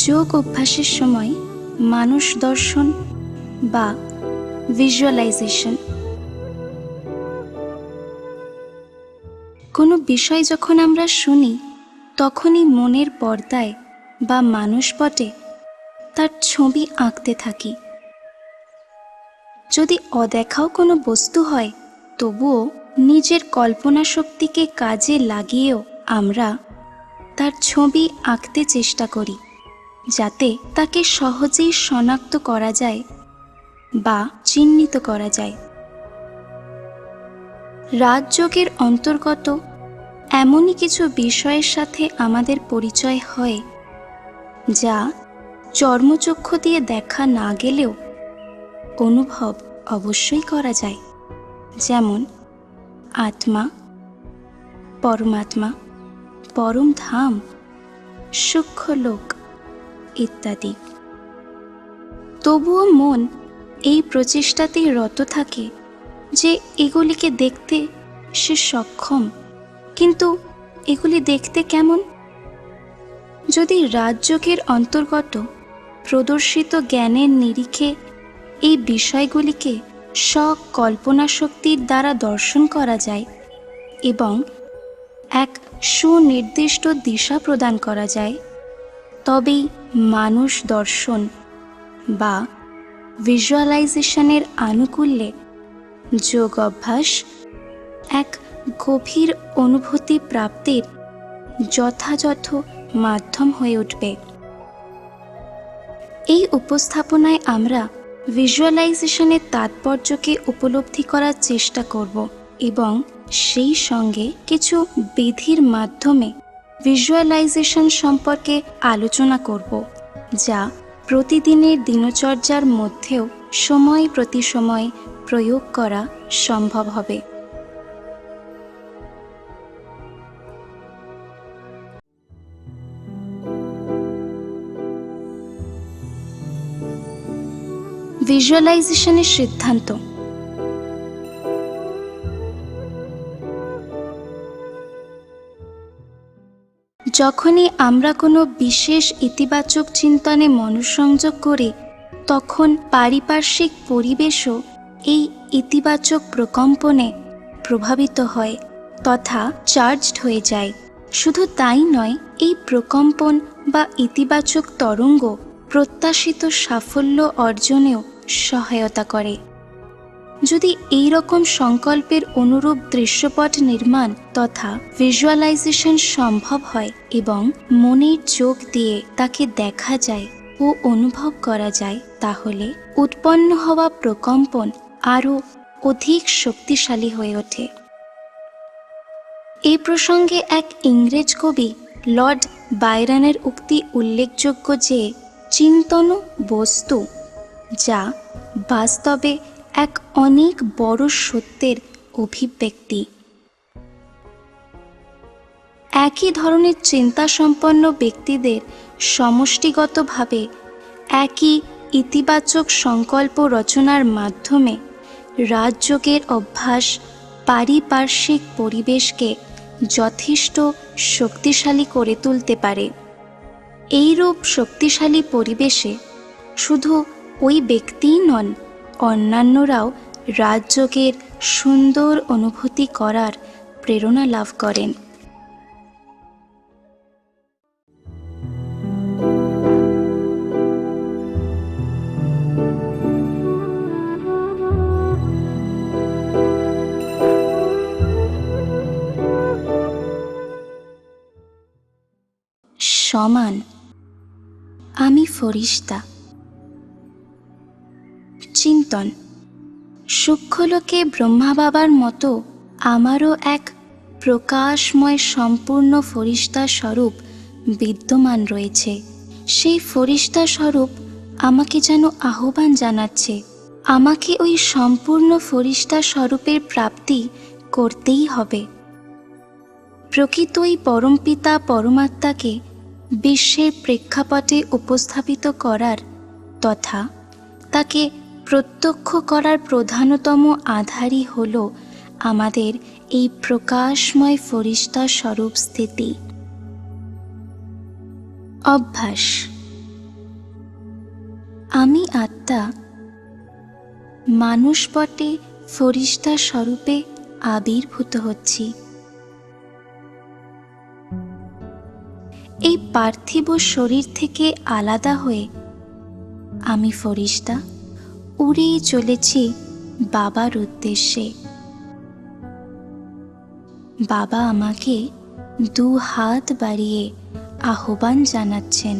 যোগ অভ্যাসের সময় মানুষ দর্শন বা ভিজুয়ালাইজেশন। কোনো বিষয় যখন আমরা শুনি তখনই মনের পর্দায় বা মানসপটে তার ছবি আঁকতে থাকি। যদি অদেখাও কোনো বস্তু হয় তবুও নিজের কল্পনা শক্তিকে কাজে লাগিয়েও আমরা তার ছবি আঁকতে চেষ্টা করি, যাতে তাকে সহজেই শনাক্ত করা যায় বা চিহ্নিত করা যায়। রাজযোগের অন্তর্গত এমনই কিছু বিষয়ের সাথে আমাদের পরিচয় হয় যা চর্মচক্ষু দিয়ে দেখা না গেলেও অনুভব অবশ্যই করা যায়, যেমন আত্মা, পরমাত্মা, পরম ধাম, সূক্ষ্ম লোক ইত্যাদি। তবুও মন এই প্রচেষ্টাতেই রত থাকে যে এগুলিকে দেখতে সে সক্ষম, কিন্তু এগুলি দেখতে কেমন? যদি রাজযোগের অন্তর্গত প্রদর্শিত জ্ঞানের নিরিখে এই বিষয়গুলিকে সকল্পনা শক্তির দ্বারা দর্শন করা যায় এবং এক সুনির্দিষ্ট দিশা প্রদান করা যায়, তবেই মানুষ দর্শন বা ভিজুয়ালাইজেশনের আনুকূল্যে যোগ অভ্যাস এক গভীর অনুভূতি প্রাপ্তির যথাযথ মাধ্যম হয়ে উঠবে। এই উপস্থাপনায় আমরা ভিজুয়ালাইজেশনের তাৎপর্যকে উপলব্ধি করার চেষ্টা করব এবং সেই সঙ্গে কিছু বিধির মাধ্যমে ভিজুয়ালাইজেশন সম্পর্কে আলোচনা করব, যা প্রতিদিনের দিনচর্যার মধ্যেও সময় প্রতি সময় প্রয়োগ করা সম্ভব হবে। ভিজুয়ালাইজেশনের সিদ্ধান্ত। যখনই আমরা কোনো বিশেষ ইতিবাচক চিন্তনে মনোসংযোগ করি, তখন পারিপার্শ্বিক পরিবেশও এই ইতিবাচক প্রকম্পনে প্রভাবিত হয় তথা চার্জড হয়ে যায়। শুধু তাই নয়, এই প্রকম্পন বা ইতিবাচক তরঙ্গ প্রত্যাশিত সাফল্য অর্জনেও সহায়তা করে। যদি এই রকম সংকল্পের অনুরূপ দৃশ্যপট নির্মাণ তথা ভিজুয়ালাইজেশন সম্ভব হয় এবং মনের চোখ দিয়ে তাকে দেখা যায় ও অনুভব করা যায়, তাহলে উৎপন্ন হওয়া প্রকম্পন আরও অধিক শক্তিশালী হয়ে ওঠে। এই প্রসঙ্গে এক ইংরেজ কবি লর্ড বায়রনের উক্তি উল্লেখযোগ্য যে চিন্তন বস্তু, যা বাস্তবে এক অনেক বড় সত্যের অভিব্যক্তি। একই ধরনের চিন্তা সম্পন্ন ব্যক্তিদের সমষ্টিগতভাবে একই ইতিবাচক সংকল্প রচনার মাধ্যমে রাজযোগের অভ্যাস পারিপার্শ্বিক পরিবেশকে যথেষ্ট শক্তিশালী করে তুলতে পারে। এইরূপ শক্তিশালী পরিবেশে শুধু ওই ব্যক্তিই নন, অন্যান্যরাও রাজযোগের সুন্দর অনুভূতি করার প্রেরণা লাভ করেন। সমান, আমি ফরিস্তা। চিন্তন। সূক্ষ্মলোকে ব্রহ্মা বাবার মতো আমারও এক প্রকাশময় সম্পূর্ণ ফরিস্তা স্বরূপ বিদ্যমান রয়েছে। সেই ফরিস্তা স্বরূপ আমাকে যেন আহ্বান জানাচ্ছে, আমাকে ওই সম্পূর্ণ ফরিস্তা স্বরূপের প্রাপ্তি করতেই হবে। প্রকৃতই পরমপিতা পরমাত্মাকে বিশ্বের প্রেক্ষাপটে উপস্থাপিত করার তথা তাকে প্রত্যক্ষ করার প্রধানতম আধারই হল আমাদের এই প্রকাশময় ফরিস্তা স্বরূপ স্থিতি। অভ্যাস। আমি আত্মা মানুষ পটে ফরিস্তা স্বরূপে আবির্ভূত হচ্ছি। এই পার্থিব শরীর থেকে আলাদা হয়ে আমি ফরিস্তা উড়ে চলেছি বাবার উদ্দেশ্যে। বাবা আমাকে 2 হাত বাড়িয়ে আহ্বান জানাচ্ছেন,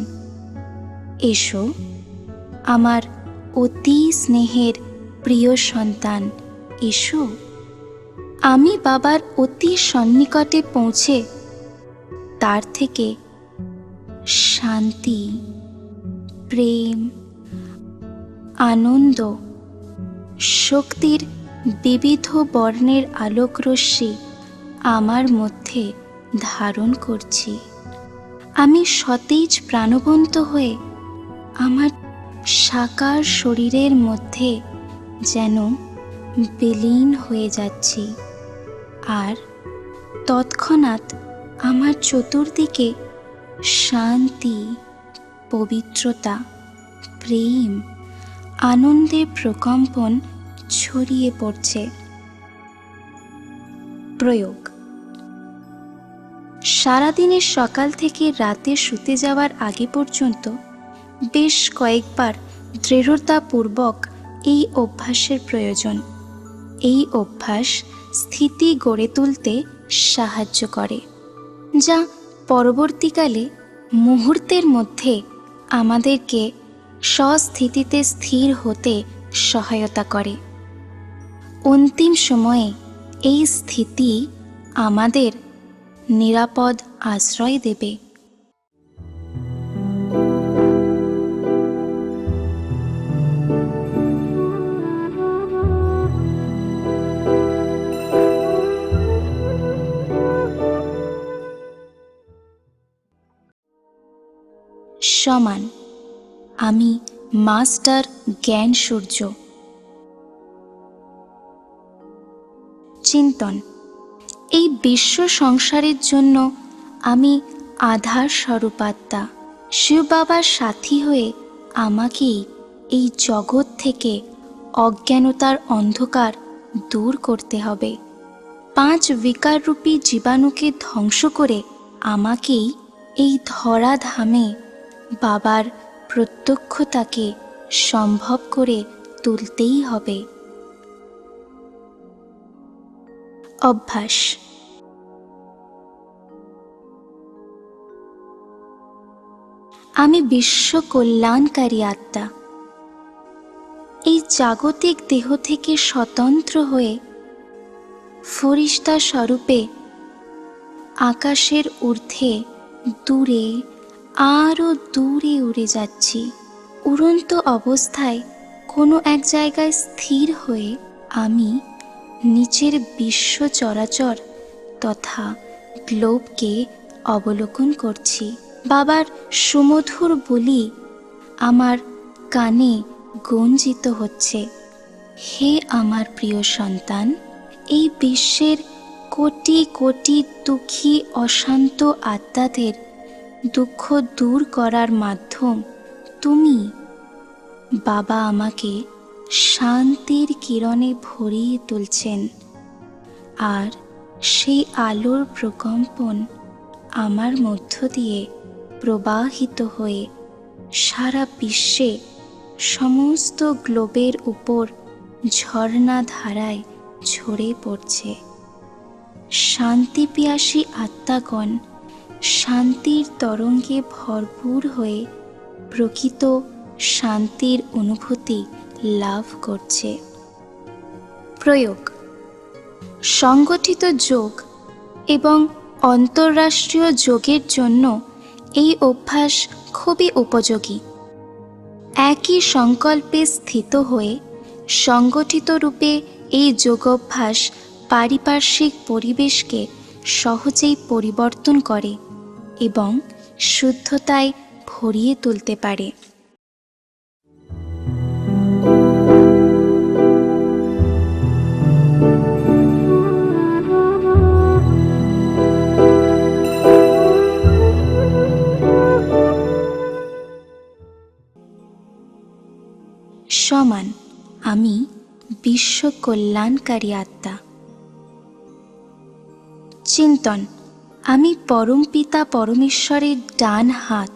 এসো আমার অতি স্নেহের প্রিয় সন্তান, এসো। আমি বাবার অতি সন্নিকটে পৌঁছে তার থেকে শান্তি, প্রেম, আনন্দ, শক্তির বিবিধ বর্ণের আলোকরশ্মি আমার মধ্যে ধারণ করছি। আমি সতেজ প্রাণবন্ত হয়ে আমার সাকার শরীরের মধ্যে যেন বিলীন হয়ে যাচ্ছি, আর তৎক্ষণাৎ আমার চতুর্দিকে শান্তি, পবিত্রতা, প্রেম, আনন্দের প্রকম্পন ছড়িয়ে পড়ছে। প্রয়োগ: সারাদিনের সকাল থেকে রাতে শুতে যাওয়ার আগে পর্যন্ত বেশ কয়েকবার দৃঢ়তাপূর্বক এই অভ্যাসের প্রয়োজন। এই অভ্যাস স্থিতি গড়ে তুলতে সাহায্য করে, যা পরবর্তীকালে মুহূর্তের মধ্যে আমাদেরকে স্বস্থিতিতে স্থির হতে সহায়তা করে। অন্তিম সময়ে এই স্থিতি আমাদের নিরাপদ আশ্রয় দেবে। সমান আমি মাস্টার জ্ঞান সূর্য। চিন্তন: এই বিশ্ব সংসারের জন্য আমি আধার স্বরূপ আত্মা। শিব বাবার সাথী হয়ে আমাকেই এই জগৎ থেকে অজ্ঞানতার অন্ধকার দূর করতে হবে। 5 বিকাররূপী জীবাণুকে ধ্বংস করে আমাকেই এই ধরাধামে বাবার প্রত্যক্ষতাকে সম্ভব করে তুলতেই হবে। অভ্যাস: আমি বিশ্ব কল্যাণকারী আত্মা। এই জাগতিক দেহ থেকে স্বতন্ত্র হয়ে ফরিস্তা স্বরূপে আকাশের ঊর্ধ্বে দূরে আরও দূরে উড়ে যাচ্ছি। উড়ন্ত অবস্থায় কোনো এক জায়গায় স্থির হয়ে আমি নিচের বিশ্ব চরাচর তথা গ্লোবকে অবলোকন করছি। বাবার সুমধুর বলি আমার কানে গঞ্জিত হচ্ছে, হে আমার প্রিয় সন্তান, এই বিশ্বের কোটি কোটি দুঃখী অশান্ত আত্মাদের দুঃখ দূর করার মাধ্যম তুমি। বাবা আমাকে শান্তির কিরণে ভরিয়ে তুলছেন, আর সেই আলোর প্রকম্পন আমার মধ্য দিয়ে প্রবাহিত হয়ে সারা বিশ্বে সমস্ত গ্লোবের উপর ঝর্ণা ধারায় ঝরে পড়ছে। শান্তি পিয়াসী আত্মাগণ শান্তির তরঙ্গে ভরপুর হয়ে প্রকৃত শান্তির অনুভূতি লাভ করছে। প্রয়োগ: সংগঠিত যোগ এবং অন্তর্রাষ্ট্রীয় যোগের জন্য এই অভ্যাস খুবই উপযোগী। একই সংকল্পে স্থিত হয়ে সংগঠিত রূপে এই যোগাভ্যাস পারিপার্শ্বিক পরিবেশকে সহজেই পরিবর্তন করে এবং শুদ্ধতায় ভরিয়ে তুলতে পারে। আমি বিশ্ব কল্যাণকারী আত্মা। চিন্তন: আমি পরমপিতা পরমেশ্বরের ডান হাত,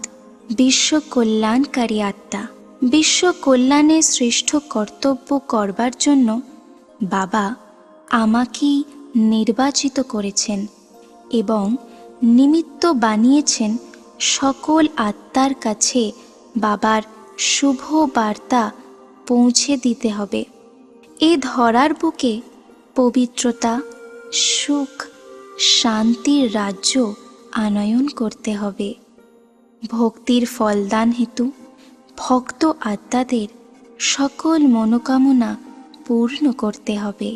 বিশ্ব কল্যাণকারী আত্মা। বিশ্ব কল্যাণে শ্রেষ্ঠ কর্তব্য করবার জন্য বাবা আমাকেই নির্বাচিত করেছেন এবং নিমিত্ত বানিয়েছেন সকল আত্মার কাছে বাবার শুভ বার্তা পৌঁছে দিতে হবে। এ ধরার বুকে পবিত্রতা, সুখ, শান্তির রাজ্য আনয়ন করতে হবে। ভক্তির ফলদান হেতু ভক্ত আত্মাদের সকল মনোকামনা পূর্ণ করতে হবে।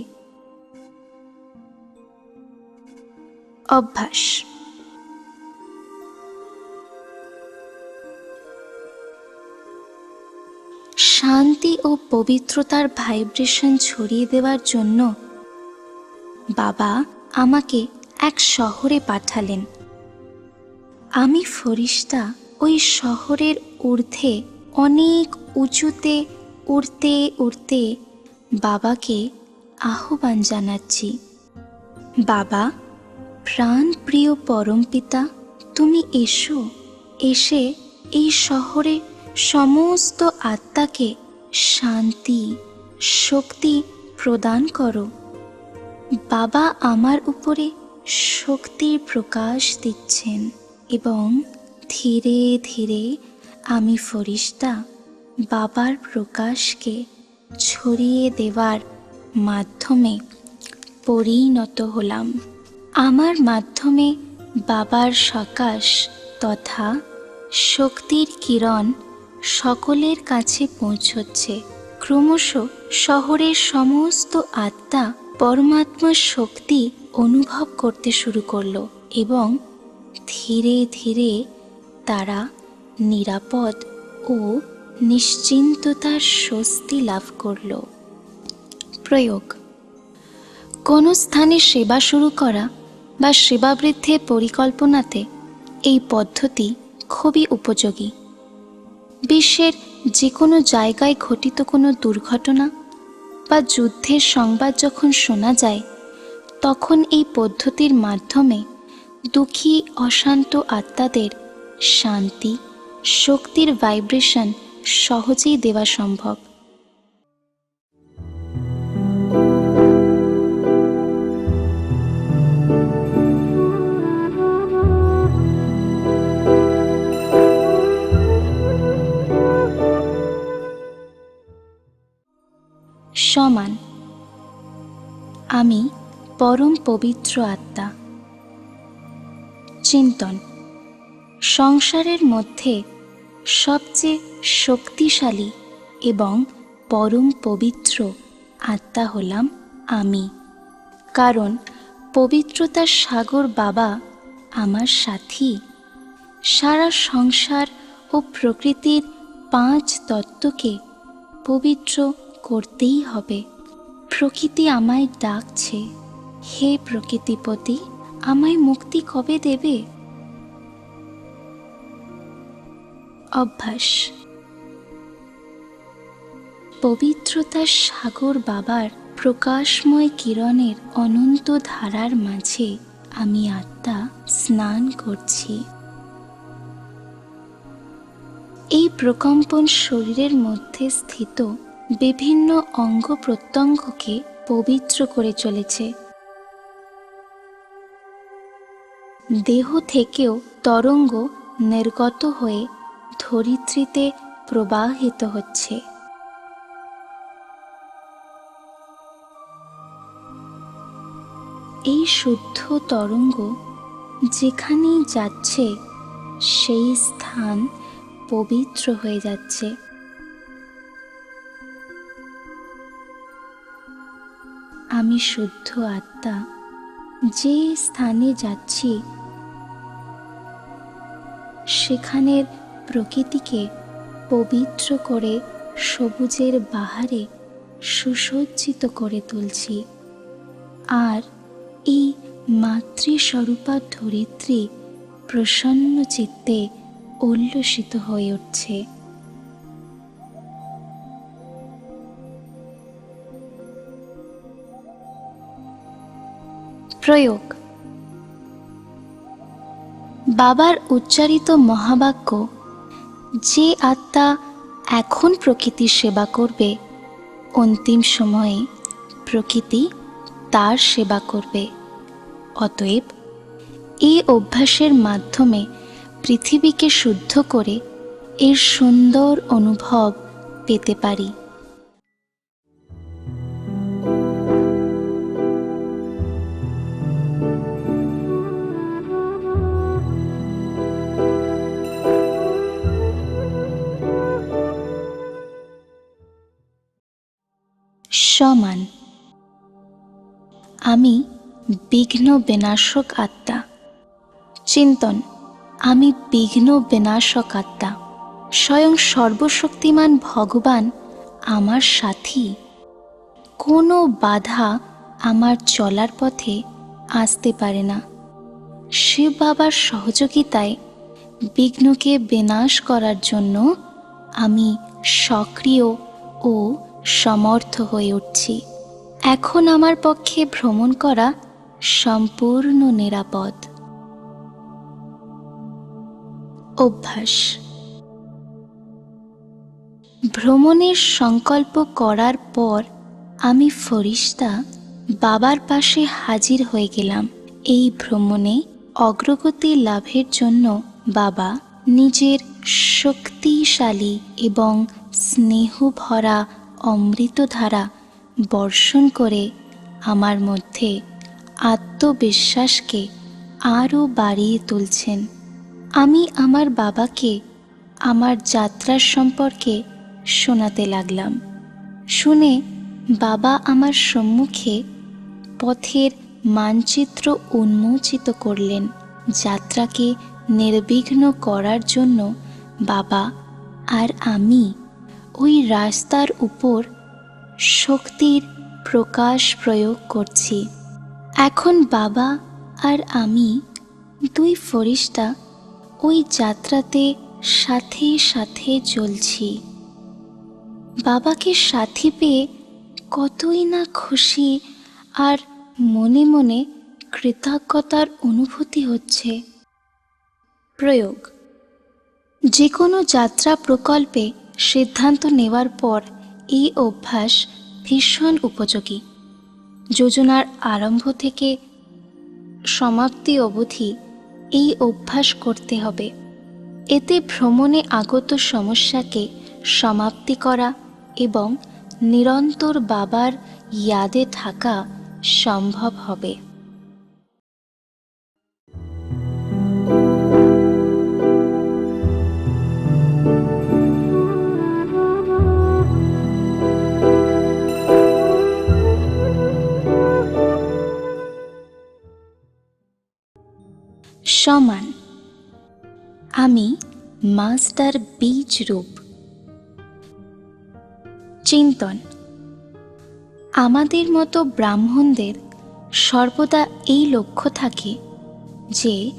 অভ্যাস: শান্তি ও পবিত্রতার ভাইব্রেশন ছড়িয়ে দেওয়ার জন্য বাবা আমাকে এক শহরে পাঠালেন। আমি ফরিস্তা ওই শহরের ঊর্ধ্বে অনেক উঁচুতে উড়তে উড়তে বাবাকে আহ্বান জানাচ্ছি। বাবা, প্রাণপ্রিয় পরমপিতা, তুমি এসো, এসে এই শহরে সমস্ত আত্মাকে শান্তি, শক্তি প্রদান করো। বাবা আমার উপরে শক্তির প্রকাশ দিচ্ছেন এবং ধীরে ধীরে আমি ফরিস্তা বাবার প্রকাশকে ছড়িয়ে দেওয়ার মাধ্যমে পরিণত হলাম। আমার মাধ্যমে বাবার সকাশ তথা শক্তির কিরণ সকলের কাছে পৌঁছচ্ছে। ক্রমশ শহরের সমস্ত আত্মা পরমাত্মার শক্তি অনুভব করতে শুরু করলো এবং ধীরে ধীরে তারা নিরাপদ ও নিশ্চিন্ততার স্বস্তি লাভ করল। প্রয়োগ: কোনো স্থানে সেবা শুরু করা বা সেবা বৃদ্ধির পরিকল্পনাতে এই পদ্ধতি খুবই উপযোগী। বিশ্বের যে কোনো জায়গায় ঘটিত কোনো দুর্ঘটনা বা যুদ্ধের সংবাদ যখন শোনা যায়, তখন এই পদ্ধতির মাধ্যমে দুঃখী অশান্ত আত্মাদের শান্তি, শক্তির ভাইব্রেশন সহজেই দেওয়া সম্ভব। সমান: আমি পরম পবিত্র আত্মা। চিন্তন: সংসারের মধ্যে সবচেয়ে শক্তিশালী এবং পরম পবিত্র আত্মা হলাম আমি, কারণ পবিত্রতার সাগর বাবা আমার সাথী। সারা সংসার ও প্রকৃতির 5 তত্ত্বকে পবিত্র করতেই হবে। প্রকৃতি আমায় ডাকছে, হে প্রকৃতিপতি, আমায় মুক্তি কবে দেবে? অভ্যাস: পবিত্রতার সাগর বাবার প্রকাশময় কিরণের অনন্ত ধারার মাঝে আমি আত্মা স্নান করছি। এই প্রকম্পন শরীরের মধ্যে স্থিত বিভিন্ন অঙ্গ প্রত্যঙ্গকে পবিত্র করে চলেছে। দেহ থেকেও তরঙ্গ নির্গত হয়ে ধরিত্রীতে প্রবাহিত হচ্ছে। এই শুদ্ধ তরঙ্গ যেখানেই যাচ্ছে সেই স্থান পবিত্র হয়ে যাচ্ছে। আমি শুদ্ধ আত্মা যে স্থানে যাচ্ছি সেখানের প্রকৃতিকে পবিত্র করে সবুজের বাহারে সুসজ্জিত করে তুলছি। আর এই মাতৃস্বরূপা ধরিত্রী প্রসন্ন চিত্তে উল্লসিত হয়ে উঠছে। প্রয়োগ। বাবার উচ্চারিত মহাবাক্য, যে আত্মা এখন প্রকৃতির সেবা করবে, অন্তিম সময়ে প্রকৃতি তার সেবা করবে। অতএব এই অভ্যাসের মাধ্যমে পৃথিবীকে শুদ্ধ করে এর সুন্দর অনুভব পেতে পারি। সমান। আমি বিঘ্ন বিনাশক আত্মা। চিন্তন, আমি বিঘ্ন বিনাশক আত্মা। স্বয়ং সর্বশক্তিমান ভগবান আমার সাথী। কোনো বাধা আমার চলার পথে আসতে পারে না। শিব বাবার সহযোগিতায় বিঘ্নকে বিনাশ করার জন্য আমি সক্রিয় ও সমর্থ হয়ে উঠছি। এখন আমার পক্ষে ভ্রমণ করা সম্পূর্ণ নিরাপদ। অভ্যাস। ভ্রমণের সংকল্প করার পর আমি ফরিস্তা বাবার পাশে হাজির হয়ে গেলাম। এই ভ্রমণে অগ্রগতি লাভের জন্য বাবা নিজের শক্তিশালী এবং স্নেহভরা অমৃতধারা বর্ষণ করে আমার মধ্যে আত্মবিশ্বাসকে আরও বাড়িয়ে তুলছেন। আমি আমার বাবাকে আমার যাত্রার সম্পর্কে শোনাতে লাগলাম। শুনে বাবা আমার সম্মুখে পথের মানচিত্র উন্মোচিত করলেন। যাত্রাকে নির্বিঘ্ন করার জন্য বাবা আর আমি ওই রাস্তার উপর শক্তির প্রকাশ প্রয়োগ করছি। এখন বাবা আর আমি দুই ফরিস্তা ওই যাত্রাতে সাথে সাথে চলছি। বাবাকে সাথী পেয়ে কতই না খুশি আর মনে মনে কৃতজ্ঞতার অনুভূতি হচ্ছে। প্রয়োগ। যে কোনো যাত্রা প্রকল্পে সিদ্ধান্ত নেওয়ার পর এই অভ্যাস ভীষণ উপযোগী। যোজনার আরম্ভ থেকে সমাপ্তি অবধি এই অভ্যাস করতে হবে। এতে ভ্রমণে আগত সমস্যাকে সমাপ্তি করা এবং নিরন্তর বাবার ইয়াদে থাকা সম্ভব হবে। সমান। আমি মাস্টার বীজ রূপ। চিন্তন, আমাদের মতো ব্রাহ্মণদের সর্বদা এই লক্ষ্য থাকে যে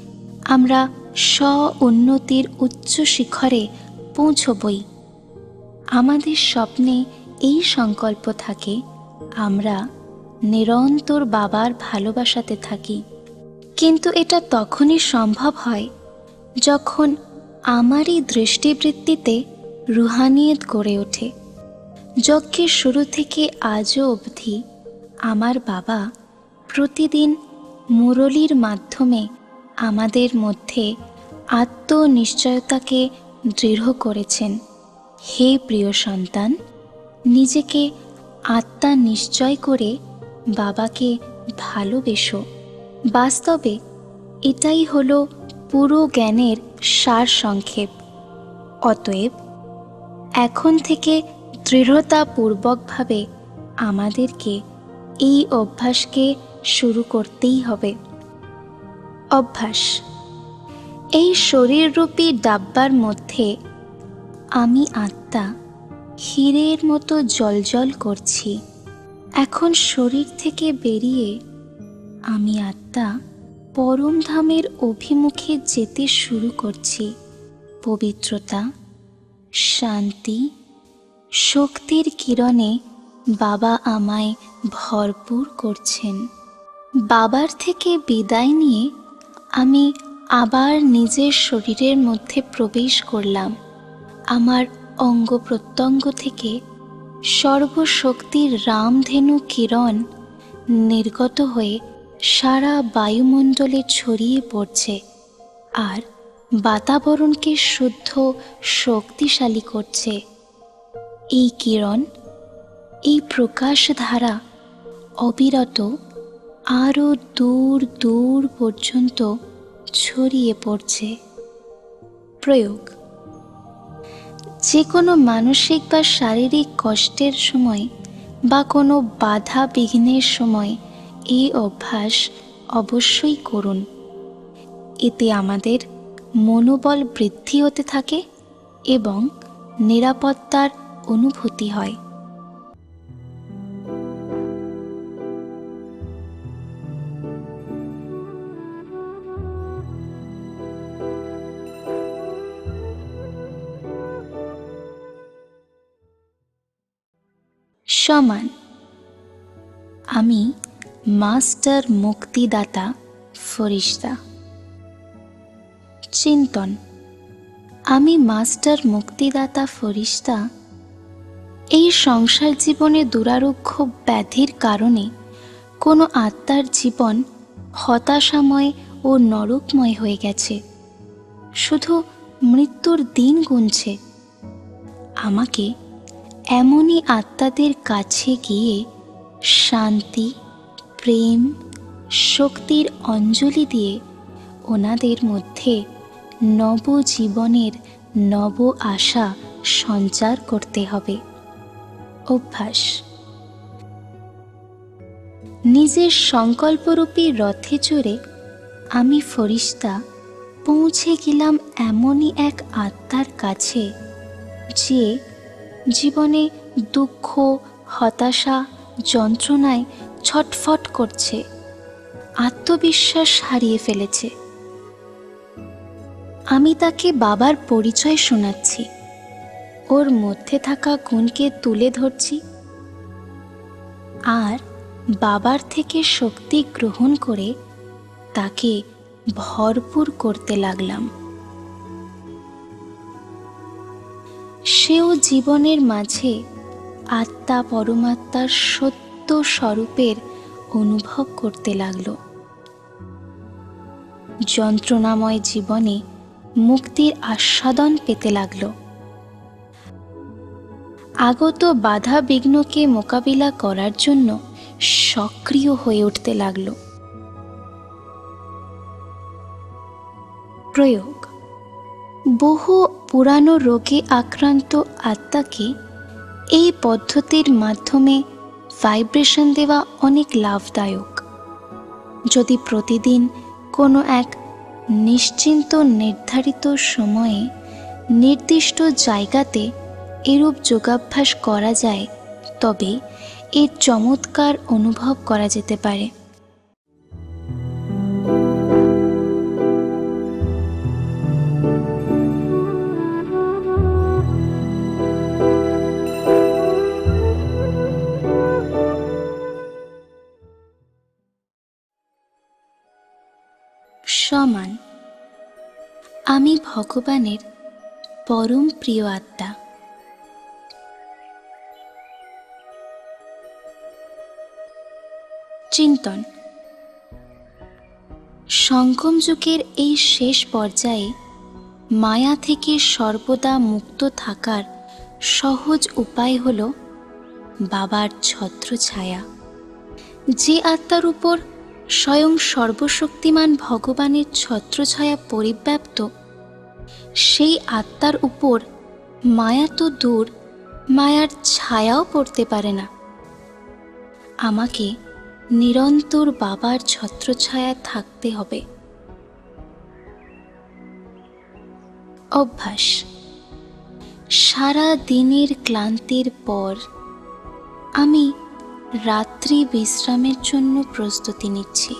আমরা স্ব-উন্নতির উচ্চ শিখরে পৌঁছবই। আমাদের স্বপ্নে এই সংকল্প থাকে আমরা নিরন্তর বাবার ভালোবাসাতে থাকি। কিন্তু এটা তখনই সম্ভব হয় যখন আমারই দৃষ্টিবৃত্তিতে রুহানিয়ত গড়ে ওঠে। যজ্ঞের শুরু থেকে আজও অবধি আমার বাবা প্রতিদিন মুরলির মাধ্যমে আমাদের মধ্যে আত্মনিশ্চয়তাকে দৃঢ় করেছেন। হে প্রিয় সন্তান, নিজেকে আত্মা নিশ্চয় করে বাবাকে ভালোবেসো। বাস্তবে এটাই হলো পুরো জ্ঞানের সার সংক্ষেপ। অতএব এখন থেকে দৃঢ়তাপূর্বকভাবে আমাদেরকে এই অভ্যাসকে শুরু করতেই হবে। অভ্যাস। এই শরীররূপী ডাব্বার মধ্যে আমি আত্মা হীরের মতো জ্বলজ্বল করছি। এখন শরীর থেকে বেরিয়ে আমি আত্মা পরমধামের অভিমুখে যেতে শুরু করছি। পবিত্রতা, শান্তি, শক্তির কিরণে বাবা আমায় ভরপুর করছেন। বাবার থেকে বিদায় নিয়ে আমি আবার নিজের শরীরের মধ্যে প্রবেশ করলাম। আমার অঙ্গ প্রত্যঙ্গ থেকে সর্বশক্তির রামধেনু কিরণ নির্গত হয়ে সারা বায়ুমণ্ডলে ছড়িয়ে পড়ছে আর বাতাবরণকে শুদ্ধ শক্তিশালী করছে। এই কিরণ, এই প্রকাশ ধারা অবিরত আরও দূর দূর পর্যন্ত ছড়িয়ে পড়ছে। প্রয়োগ: যে কোনো মানসিক বা শারীরিক কষ্টের সময় বা কোনো বাধা বিঘ্নের সময় এই অভ্যাস অবশ্যই করুন। এতে আমাদের মনোবল বৃদ্ধি হতে থাকে এবং নিরাপত্তার অনুভূতি হয়। সমান: আমি মাস্টার মুক্তিদাতা ফরিস্তা। চিন্তন: আমি মাস্টার মুক্তিদাতা ফরিস্তা এই সংসার জীবনে দুরারোগ্য ব্যাধির কারণে কোনো আত্মার জীবন হতাশাময় ও নরকময় হয়ে গেছে, শুধু মৃত্যুর দিন গুনছে। আমাকে এমনই আত্মাদের কাছে গিয়ে শান্তি, প্রেম, শক্তির অঞ্জলি দিয়ে ওনাদের মধ্যে নবজীবনের নব আশা সঞ্চার করতে হবে। অভ্যাস: নিজের সংকল্পরূপী রথে চড়ে আমি ফরিস্তা পৌঁছে গেলাম এমনই এক আত্মার কাছে যে জীবনে দুঃখ, হতাশা, যন্ত্রণায় ছটফট করছে, আত্মবিশ্বাস হারিয়ে ফেলেছে। আমি তাকে বাবার পরিচয় শোনাচ্ছি, ওর মধ্যে থাকা গুণকে তুলে ধরছি আর বাবার থেকে শক্তি গ্রহণ করে তাকে ভরপুর করতে লাগলাম। সেও জীবনের মাঝে আত্মা পরমাত্মার সত্য স্বরূপের অনুভব করতে লাগল। যন্ত্রণাময় জীবনে মুক্তির আস্বাদন পেতে লাগল। আগত বাধা বিঘ্নকে মোকাবিলা করার জন্য সক্রিয় হয়ে উঠতে লাগল। প্রয়োগ: বহু পুরানো রোগে আক্রান্ত আত্মাকে এই পদ্ধতির মাধ্যমে ভাইব্রেশন দেওয়া অনেক লাভদায়ক। যদি প্রতিদিন কোনো এক নিশ্চিন্ত নির্ধারিত সময়ে নির্দিষ্ট জায়গাতে এরূপ যোগাভ্যাস করা যায়, তবে এর চমৎকার অনুভব করা যেতে পারে। সমান: আমি ভগবানের পরম প্রিয় আত্মা। চিন্তন: সঙ্গম যুগের এই শেষ পর্যায়ে মায়া থেকে সর্বদা মুক্ত থাকার সহজ উপায় হল বাবার ছত্রছায়া। যে আত্মার উপর স্বয়ং সর্বশক্তিমান ভগবানের ছত্রছায়া পরিব্যাপ্ত, সেই আত্মার উপর মায়া তো দূর, মায়ার ছায়াও পড়তে পারে না। আমাকে নিরন্তর বাবার ছত্রছায়ায় থাকতে হবে। অভ্যাস: সারা দিনের ক্লান্তির পর আমি রাত্রি বিশ্রামের জন্য প্রস্তুতি নিচ্ছি।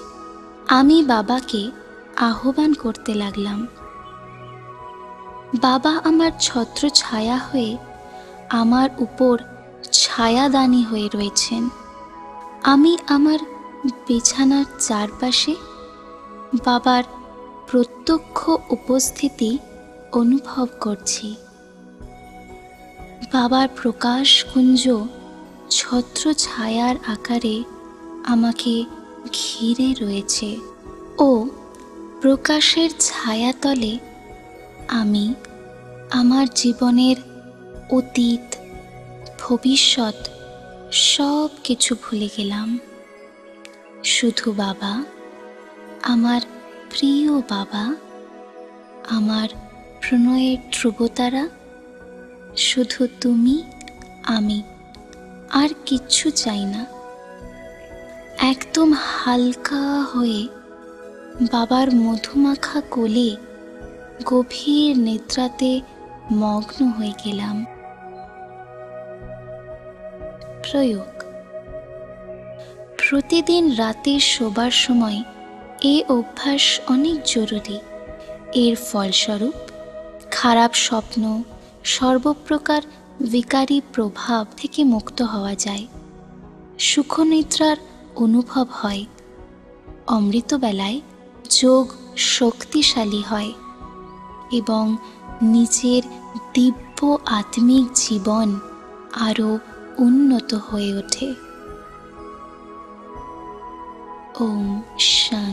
আমি বাবাকে আহ্বান করতে লাগলাম। বাবা আমার ছত্রছায়া হয়ে আমার উপর ছায়াদানী হয়ে রয়েছেন। আমি আমার বিছানার চারপাশে বাবার প্রত্যক্ষ উপস্থিতি অনুভব করছি। বাবার প্রকাশকুঞ্জ ছত্র ছায়ার আকারে আমাকে ঘিরে রয়েছে ও প্রকাশের ছায়াতলে আমি আমার জীবনের অতীত ভবিষ্যৎ সব কিছু ভুলে গেলাম। শুধু বাবা, আমার প্রিয় বাবা, আমার প্রণয়ের ধ্রুবতারা, শুধু তুমি, আমি, আর কিচ্ছু চাই না। একদম হালকা হয়ে বাবার মধুমাখা কোলে গভীর নিদ্রাতে মগ্ন হয়ে গেলাম। প্রয়োগ: প্রতিদিন রাতে শোবার সময় এ অভ্যাস অনেক জরুরি। এর ফলস্বরূপ খারাপ স্বপ্ন, সর্বপ্রকার বিকারী প্রভাব থেকে মুক্ত হওয়া যায়। সুখনিদ্রার অনুভব হয়। অমৃতবেলায় যোগ শক্তিশালী হয় এবং নিজের দিব্য আত্মিক জীবন আরও উন্নত হয়ে ওঠে। ওম শান্তি।